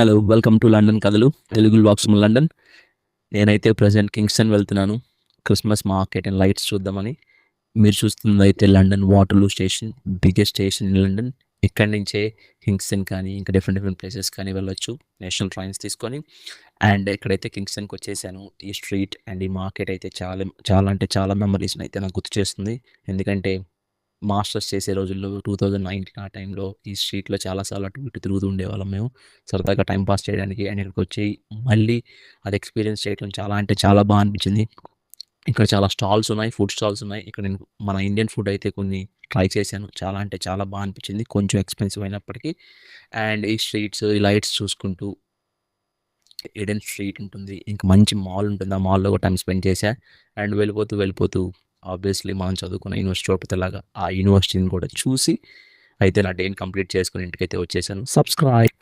Hello! Welcome to London కథలు. Telugu vlogs from London. నేనైతే present Kingston వెళ్తున్నాను. క్రిస్మస్ మార్కెట్ అండ్ లైట్స్ చూద్దామని. మీరు చూస్తుందైతే London Waterloo station, biggest station in London. ఇక్కడి నుంచే కింగ్స్టన్ కానీ, ఇంకా డిఫరెంట్ ప్లేసెస్ కానీ వెళ్ళొచ్చు నేషనల్ ట్రైన్స్ తీసుకొని. అండ్ ఇక్కడైతే కింగ్స్టన్‌కి వచ్చేసాను. ఈ స్ట్రీట్ అండ్ ఈ మార్కెట్ అయితే చాలా అంటే చాలా మెమరీస్‌ని అయితే నాకు గుర్తు చేస్తుంది. ఎందుకంటే మాస్టర్స్ చేసే రోజుల్లో 2019 ఆ టైంలో ఈ స్ట్రీట్‌లో చాలా సార్లు అటు ఇటు తిరుగుతూ ఉండేవాళ్ళం మేము. సరదాగా టైమ్ పాస్ చేయడానికి. అండ్ ఇక్కడికొచ్చి మళ్ళీ అది ఎక్స్‌పీరియన్స్ చేయడం చాలా అంటే చాలా అనిపించింది. ఇక్కడ చాలా స్టాల్స్ ఉన్నాయి. ఫుడ్ స్టాల్స్ ఉన్నాయి. ఇక్కడ నేను మన ఇండియన్ ఫుడ్ అయితే కొన్ని ట్రై చేశాను. చాలా అంటే చాలా అనిపించింది. కొంచెం ఎక్స్‌పెన్సివ్ అయినప్పటికీ. అండ్ ఈ స్ట్రీట్స్, ఈ లైట్స్ చూసుకుంటూ ఈడెన్ స్ట్రీట్ ఉంటుంది. ఇంకా మంచి మాల్ ఉంటుంది. ఆ మాల్‌లో కూడా టైమ్ స్పెండ్ చేశా. అండ్ వెళ్ళిపోతూ ఆబ్వియస్లీ మనం చదువుకున్న యూనివర్సిటీ తిరుపతిలాగా ఆ యూనివర్సిటీని కూడా చూసి అయితే నా డేని కంప్లీట్ చేసుకొని ఇంటికైతే వచ్చేసాను. సబ్స్క్రైబ్.